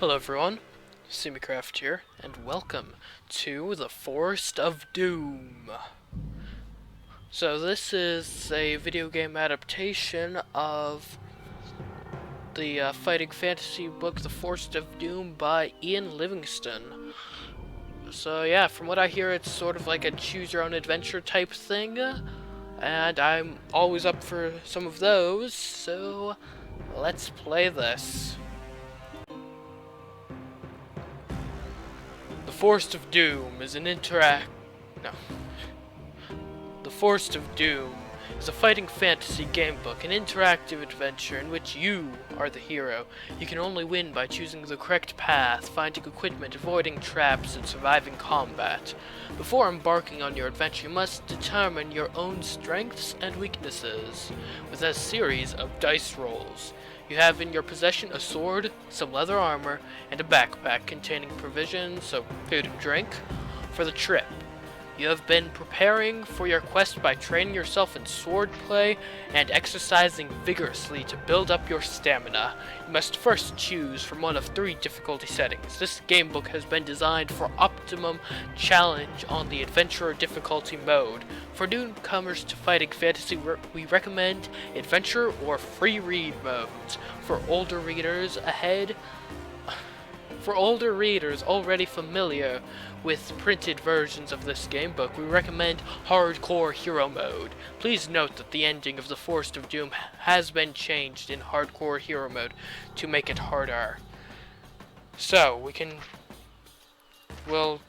Hello everyone, CMeeCraft here, and welcome to the Forest of Doom. So this is a video game adaptation of the fighting fantasy book The Forest of Doom by Ian Livingston. So yeah, from what I hear it's sort of like a choose your own adventure type thing, and I'm always up for some of those, so let's play this. The Forest of Doom is an The Forest of Doom is a fighting fantasy gamebook, an interactive adventure in which you are the hero. You can only win by choosing the correct path, finding equipment, avoiding traps, and surviving combat. Before embarking on your adventure, you must determine your own strengths and weaknesses with a series of dice rolls. You have in your possession a sword, some leather armor, and a backpack containing provisions, so food and drink, for the trip. You have been preparing for your quest by training yourself in swordplay and exercising vigorously to build up your stamina. You must first choose from one of 3 difficulty settings. This gamebook has been designed for optimum challenge on the adventurer difficulty mode. For newcomers to fighting fantasy, we recommend adventure or free read modes. For older readers already familiar with printed versions of this gamebook, we recommend Hardcore Hero Mode. Please note that the ending of The Forest of Doom has been changed in Hardcore Hero Mode to make it harder. So, we'll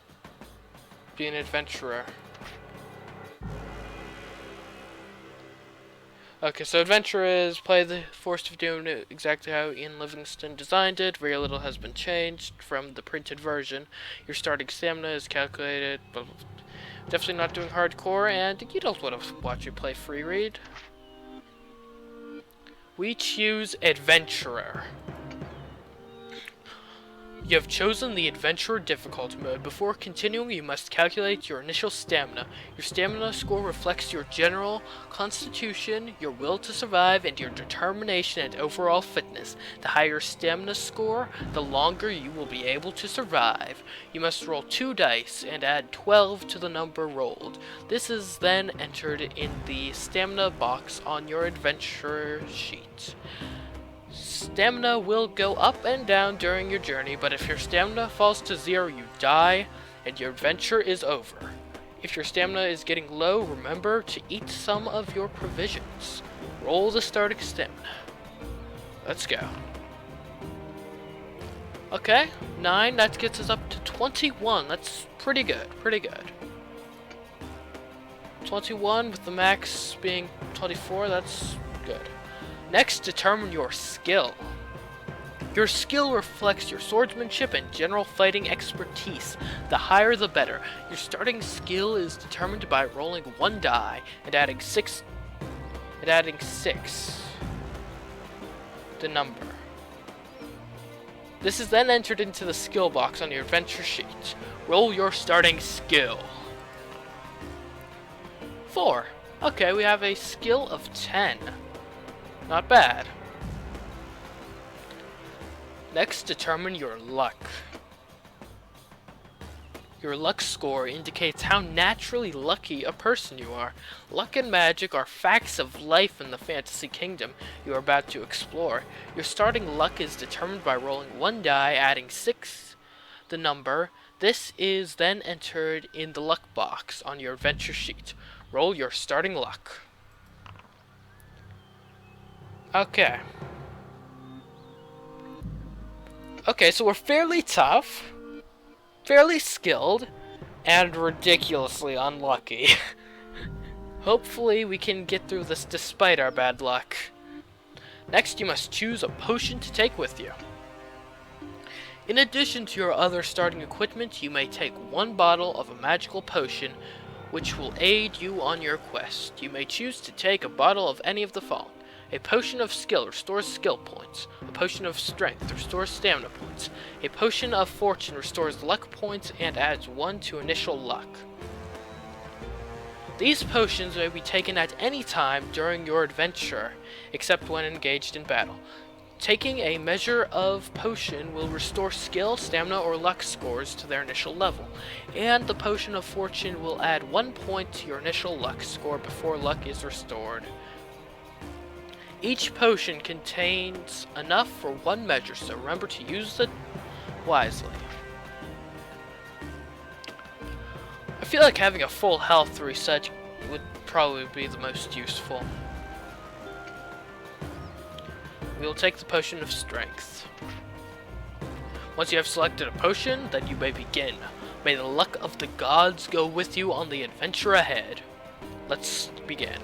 be an adventurer. Okay, so adventure is play the Forest of Doom exactly how Ian Livingston designed it. Very little has been changed from the printed version. Your starting stamina is calculated, but definitely not doing hardcore, and you don't want to watch you play free read. We choose adventurer. You have chosen the Adventurer difficulty mode. Before continuing, you must calculate your initial stamina. Your stamina score reflects your general constitution, your will to survive, and your determination and overall fitness. The higher your stamina score, the longer you will be able to survive. You must roll 2 dice and add 12 to the number rolled. This is then entered in the stamina box on your adventurer sheet. Stamina will go up and down during your journey, but if your stamina falls to 0, you die, and your adventure is over. If your stamina is getting low, remember to eat some of your provisions. Roll the starting stamina. Let's go. Okay, 9, that gets us up to 21. That's pretty good, 21 with the max being 24, that's good. Next, determine your skill. Your skill reflects your swordsmanship and general fighting expertise. The higher the better. Your starting skill is determined by rolling 1 die and adding 6 the number. This is then entered into the skill box on your adventure sheet. Roll your starting skill. 4. Okay, we have a skill of 10. Not bad. Next, determine your luck. Your luck score indicates how naturally lucky a person you are. Luck and magic are facts of life in the fantasy kingdom you are about to explore. Your starting luck is determined by rolling 1 die, adding 6 the number. This is then entered in the luck box on your adventure sheet. Roll your starting luck. Okay, so we're fairly tough, fairly skilled, and ridiculously unlucky. Hopefully we can get through this despite our bad luck. Next, you must choose a potion to take with you. In addition to your other starting equipment, you may take 1 bottle of a magical potion, which will aid you on your quest. You may choose to take a bottle of any of the following. A potion of skill restores skill points. A potion of strength restores stamina points. A potion of fortune restores luck points and adds 1 to initial luck. These potions may be taken at any time during your adventure, except when engaged in battle. Taking a measure of potion will restore skill, stamina, or luck scores to their initial level, and the potion of fortune will add 1 point to your initial luck score before luck is restored. Each potion contains enough for 1 measure, so remember to use it wisely. I feel like having a full health reset would probably be the most useful. We will take the potion of strength. Once you have selected a potion, then you may begin. May the luck of the gods go with you on the adventure ahead. Let's begin.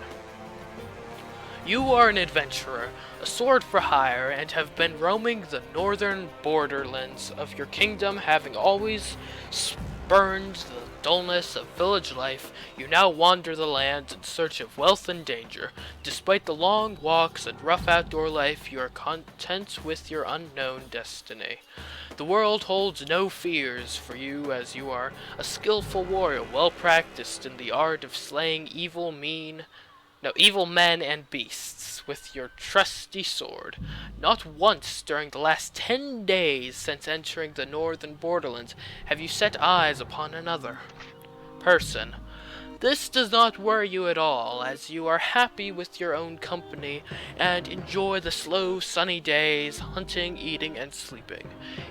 You are an adventurer, a sword for hire, and have been roaming the northern borderlands of your kingdom, having always spurned the dullness of village life. You now wander the lands in search of wealth and danger. Despite the long walks and rough outdoor life, you are content with your unknown destiny. The world holds no fears for you, as you are a skillful warrior, well practiced in the art of slaying evil men and beasts with your trusty sword. Not once during the last 10 days since entering the northern borderlands have you set eyes upon another person. This does not worry you at all, as you are happy with your own company and enjoy the slow, sunny days, hunting, eating, and sleeping.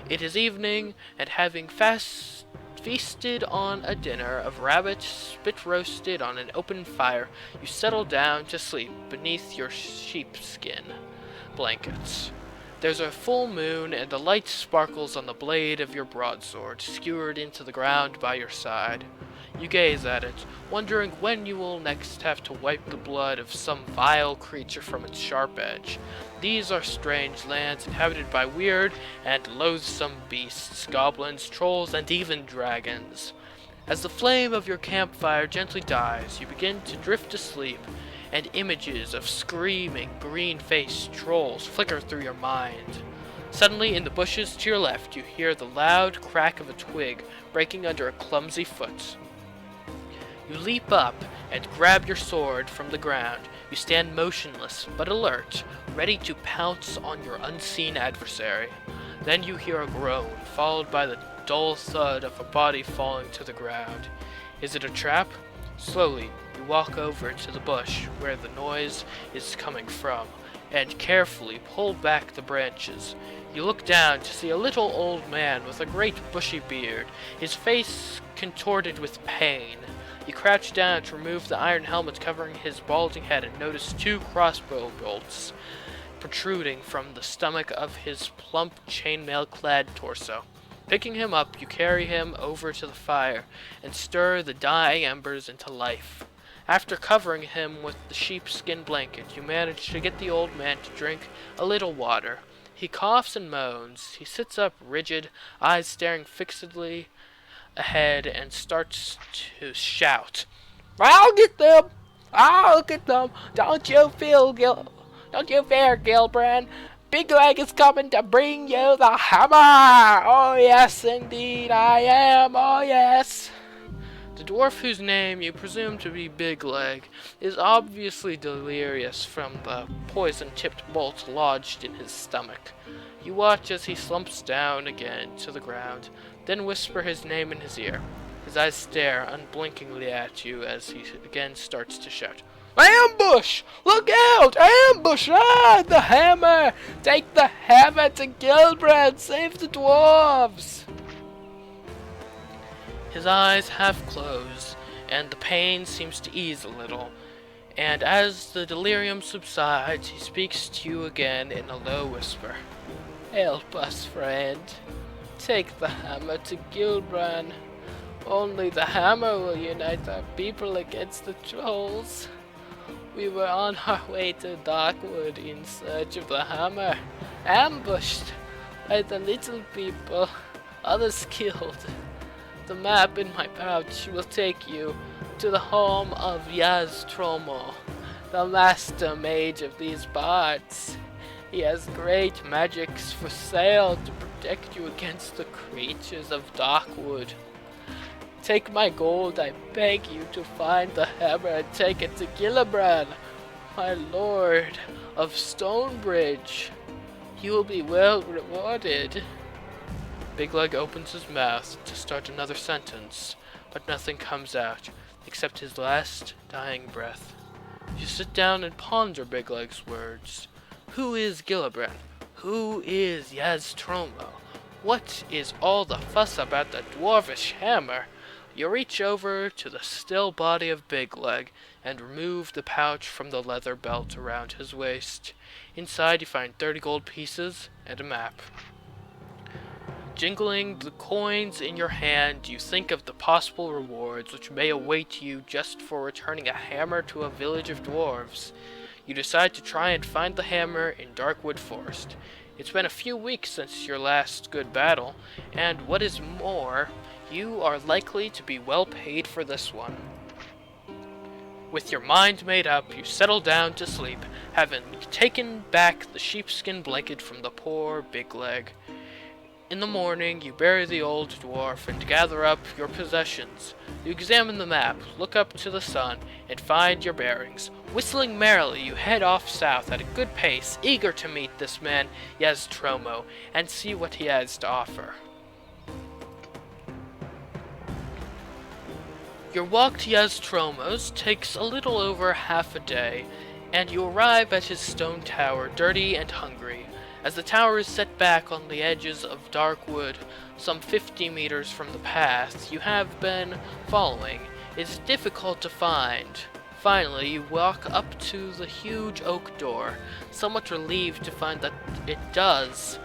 It is evening, and having feasted on a dinner of rabbit spit roasted on an open fire, you settle down to sleep beneath your sheepskin blankets. There's a full moon, and the light sparkles on the blade of your broadsword, skewered into the ground by your side. You gaze at it, wondering when you will next have to wipe the blood of some vile creature from its sharp edge. These are strange lands inhabited by weird and loathsome beasts, goblins, trolls, and even dragons. As the flame of your campfire gently dies, you begin to drift asleep, and images of screaming, green-faced trolls flicker through your mind. Suddenly, in the bushes to your left, you hear the loud crack of a twig breaking under a clumsy foot. You leap up and grab your sword from the ground. You stand motionless but alert, ready to pounce on your unseen adversary. Then you hear a groan, followed by the dull thud of a body falling to the ground. Is it a trap? Slowly, you walk over to the bush where the noise is coming from, and carefully pull back the branches. You look down to see a little old man with a great bushy beard, his face contorted with pain. You crouch down to remove the iron helmet covering his balding head and notice 2 crossbow bolts protruding from the stomach of his plump, chainmail-clad torso. Picking him up, you carry him over to the fire and stir the dying embers into life. After covering him with the sheepskin blanket, you manage to get the old man to drink a little water. He coughs and moans. He sits up rigid, eyes staring fixedly ahead, and starts to shout. "I'll get them! I'll get them! Don't you fear, Gilbrand? Big Leg is coming to bring you the hammer! Oh yes, indeed I am! Oh yes!" The dwarf, whose name you presume to be Big Leg, is obviously delirious from the poison-tipped bolt lodged in his stomach. You watch as he slumps down again to the ground, then whisper his name in his ear. His eyes stare unblinkingly at you as he again starts to shout. "Ambush! Look out! Ambush! Ah, the hammer! Take the hammer to Gilbrand! Save the dwarves!" His eyes half close, and the pain seems to ease a little, and as the delirium subsides, he speaks to you again in a low whisper. "Help us, friend. Take the hammer to Gilbrand. Only the hammer will unite our people against the trolls. We were on our way to Darkwood in search of the hammer, ambushed by the little people, others killed. The map in my pouch will take you to the home of Yaztromo, the master mage of these parts. He has great magics for sale to protect you against the creatures of Darkwood. Take my gold, I beg you, to find the hammer and take it to Gillibrand, my lord of Stonebridge. You will be well rewarded. Big Leg opens his mouth to start another sentence, but nothing comes out, except his last dying breath. You sit down and ponder Big Leg's words. Who is Gillibrand? Who is Yaztromo? What is all the fuss about the dwarvish hammer? You reach over to the still body of Big Leg and remove the pouch from the leather belt around his waist. Inside you find 30 gold pieces and a map. Jingling the coins in your hand, you think of the possible rewards which may await you just for returning a hammer to a village of dwarves. You decide to try and find the hammer in Darkwood Forest. It's been a few weeks since your last good battle, and what is more, you are likely to be well paid for this one. With your mind made up, you settle down to sleep, having taken back the sheepskin blanket from the poor Big Leg. In the morning, you bury the old dwarf and gather up your possessions. You examine the map, look up to the sun, and find your bearings. Whistling merrily, you head off south at a good pace, eager to meet this man, Yaztromo, and see what he has to offer. Your walk to Yaztromo's takes a little over half a day, and you arrive at his stone tower, dirty and hungry. As the tower is set back on the edges of dark wood, some 50 meters from the path you have been following, it's difficult to find. Finally, you walk up to the huge oak door, somewhat relieved to find that it does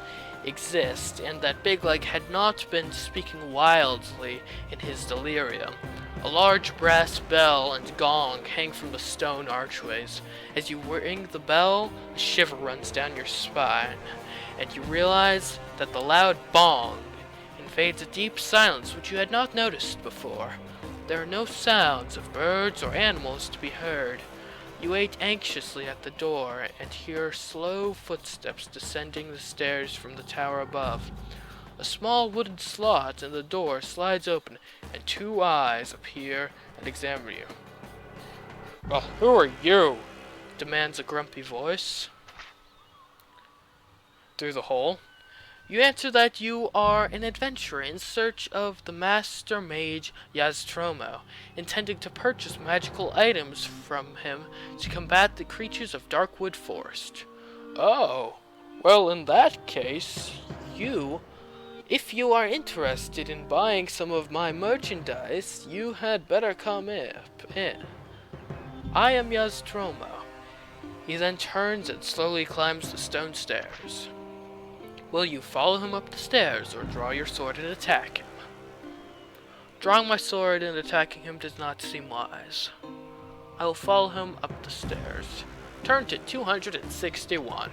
exist, and that Big Leg had not been speaking wildly in his delirium. A large brass bell and gong hang from the stone archways. As you ring the bell, a shiver runs down your spine, and you realize that the loud bong invades a deep silence which you had not noticed before. There are no sounds of birds or animals to be heard. You wait anxiously at the door and hear slow footsteps descending the stairs from the tower above. A small wooden slot in the door slides open, and 2 eyes appear and examine you. "Well, who are you?" demands a grumpy voice through the hole. You answer that you are an adventurer in search of the master mage Yaztromo, intending to purchase magical items from him to combat the creatures of Darkwood Forest. "Oh, well, in that case, if you are interested in buying some of my merchandise, you had better come in. I am Yaztromo." He then turns and slowly climbs the stone stairs. Will you follow him up the stairs, or draw your sword and attack him? Drawing my sword and attacking him does not seem wise. I will follow him up the stairs. Turn to 261.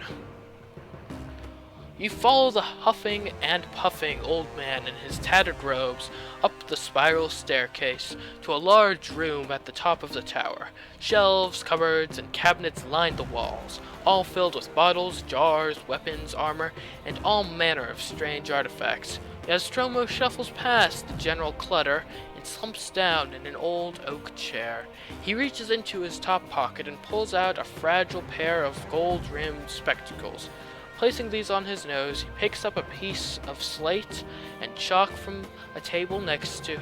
You follow the huffing and puffing old man in his tattered robes up the spiral staircase to a large room at the top of the tower. Shelves, cupboards, and cabinets line the walls, all filled with bottles, jars, weapons, armor, and all manner of strange artifacts. Yaztromo shuffles past the general clutter and slumps down in an old oak chair. He reaches into his top pocket and pulls out a fragile pair of gold-rimmed spectacles. Placing these on his nose, he picks up a piece of slate and chalk from a table next to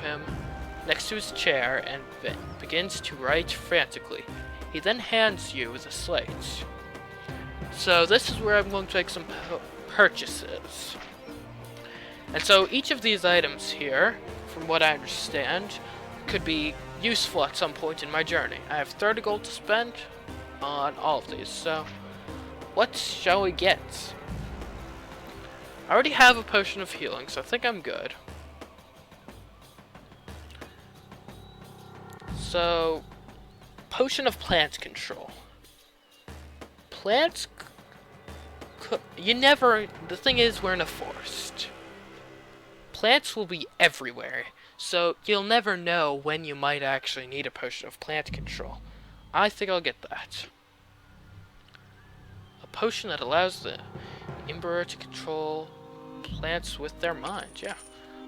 his chair, and begins to write frantically. He then hands you the slate. So this is where I'm going to make some purchases. And so each of these items here, from what I understand, could be useful at some point in my journey. I have 30 gold to spend on all of these, so what shall we get? I already have a potion of healing, so I think I'm good. So, potion of plant control. Plants, the thing is, we're in a forest. Plants will be everywhere, so you'll never know when you might actually need a potion of plant control. I think I'll get that. A potion that allows the Emperor to control plants with their mind, yeah.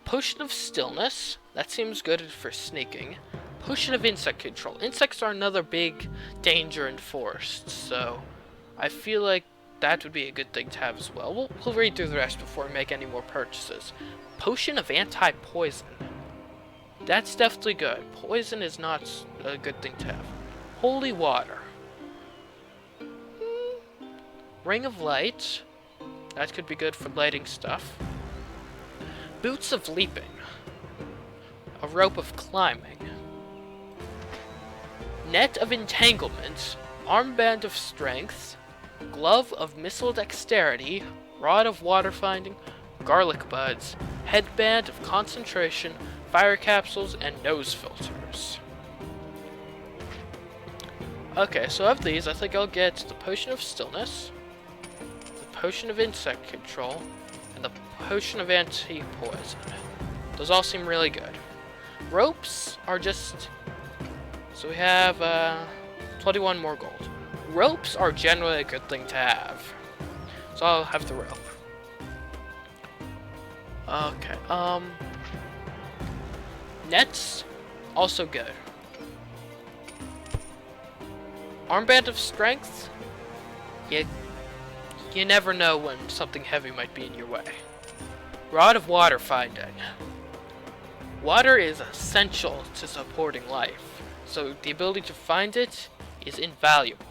Potion of stillness, that seems good for sneaking. Potion of insect control. Insects are another big danger in forests, so I feel like that would be a good thing to have as well. We'll read through the rest before we make any more purchases. Potion of anti-poison. That's definitely good. Poison is not a good thing to have. Holy water. Ring of light. That could be good for lighting stuff. Boots of leaping. A rope of climbing. Net of entanglement. Armband of strength. Glove of missile dexterity. Rod of water finding. Garlic buds. Headband of concentration. Fire capsules and nose filters. Okay, so of these, I think I'll get the Potion of Stillness, the Potion of Insect Control, and the Potion of Anti-Poison. Those all seem really good. Ropes are just... So we have 21 more gold. Ropes are generally a good thing to have. So I'll have the rope. Okay, nets, also good. Armband of strength, you never know when something heavy might be in your way. Rod of water finding. Water is essential to supporting life, so the ability to find it is invaluable.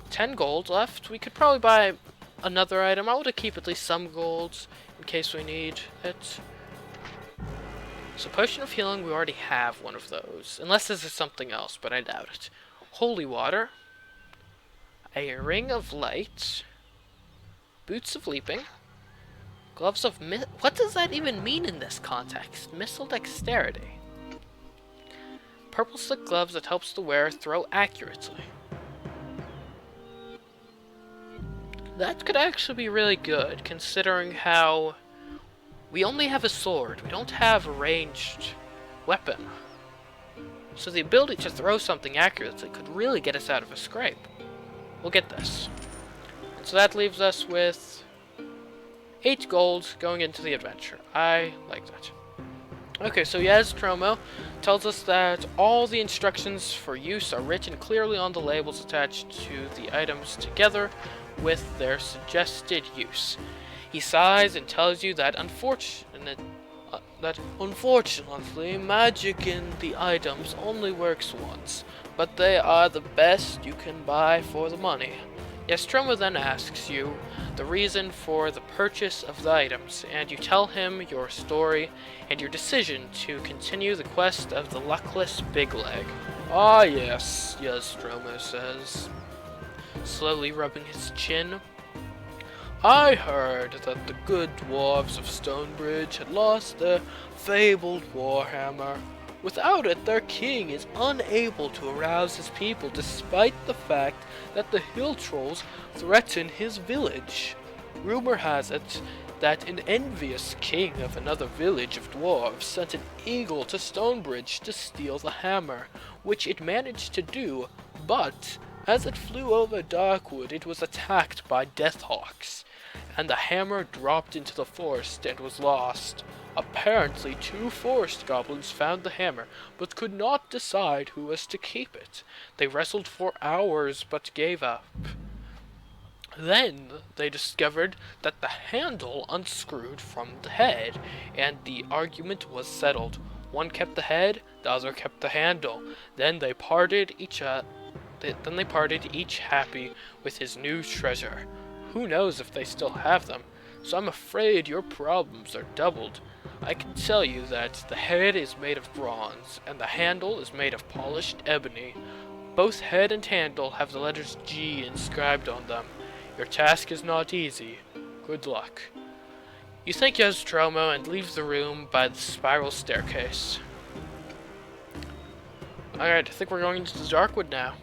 10 gold left. We could probably buy another item. I want to keep at least some golds in case we need it. So Potion of Healing, we already have one of those. Unless this is something else, but I doubt it. Holy Water. A Ring of Light. Boots of Leaping. Gloves of what does that even mean in this context? Missile Dexterity. Purple Slick Gloves that helps the wearer throw accurately. That could actually be really good, considering how we only have a sword. We don't have a ranged weapon. So the ability to throw something accurately could really get us out of a scrape. We'll get this. And so that leaves us with 8 gold going into the adventure. I like that. Okay, so Yaztromo tells us that all the instructions for use are written clearly on the labels attached to the items together with their suggested use. He sighs and tells you that unfortunately, magic in the items only works once, but they are the best you can buy for the money. Yaztromo then asks you the reason for the purchase of the items, and you tell him your story and your decision to continue the quest of the luckless Big Leg. Ah yes, Yaztromo says, slowly rubbing his chin. I heard that the good dwarves of Stonebridge had lost their fabled warhammer. Without it, their king is unable to arouse his people, despite the fact that the hill trolls threaten his village. Rumor has it that an envious king of another village of dwarves sent an eagle to Stonebridge to steal the hammer, which it managed to do, but as it flew over Darkwood, it was attacked by Deathhawks, and the hammer dropped into the forest and was lost. Apparently, 2 forest goblins found the hammer, but could not decide who was to keep it. They wrestled for hours, but gave up. Then they discovered that the handle unscrewed from the head, and the argument was settled. One kept the head, the other kept the handle. Then they parted, each happy with his new treasure. Who knows if they still have them? So I'm afraid your problems are doubled. I can tell you that the head is made of bronze, and the handle is made of polished ebony. Both head and handle have the letters G inscribed on them. Your task is not easy. Good luck. You thank Yaztromo and leave the room by the spiral staircase. Alright, I think we're going into the Darkwood now.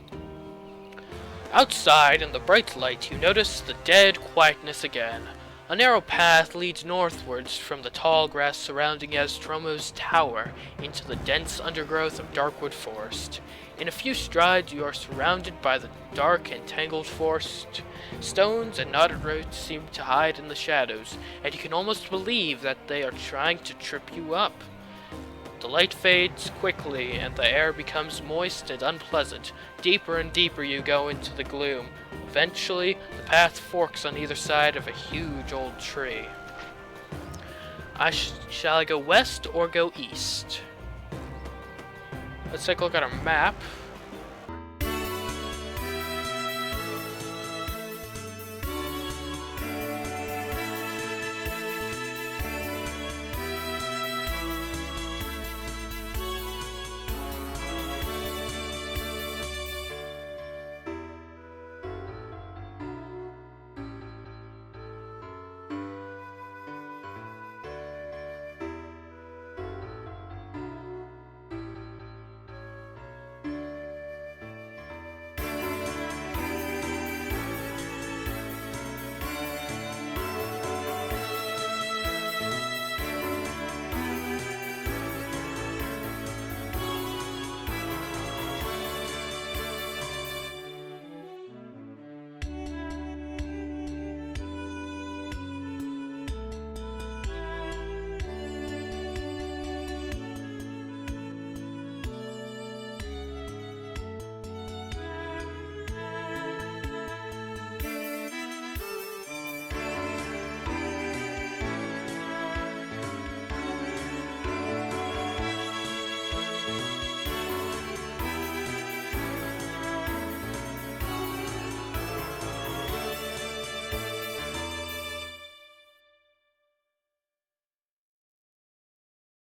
Outside, in the bright light, you notice the dead quietness again. A narrow path leads northwards from the tall grass surrounding Yaztromo's tower into the dense undergrowth of Darkwood Forest. In a few strides, you are surrounded by the dark and tangled forest. Stones and knotted roots seem to hide in the shadows, and you can almost believe that they are trying to trip you up. The light fades quickly, and the air becomes moist and unpleasant. Deeper and deeper you go into the gloom. Eventually, the path forks on either side of a huge old tree. Shall I go west or go east? Let's take a look at our map.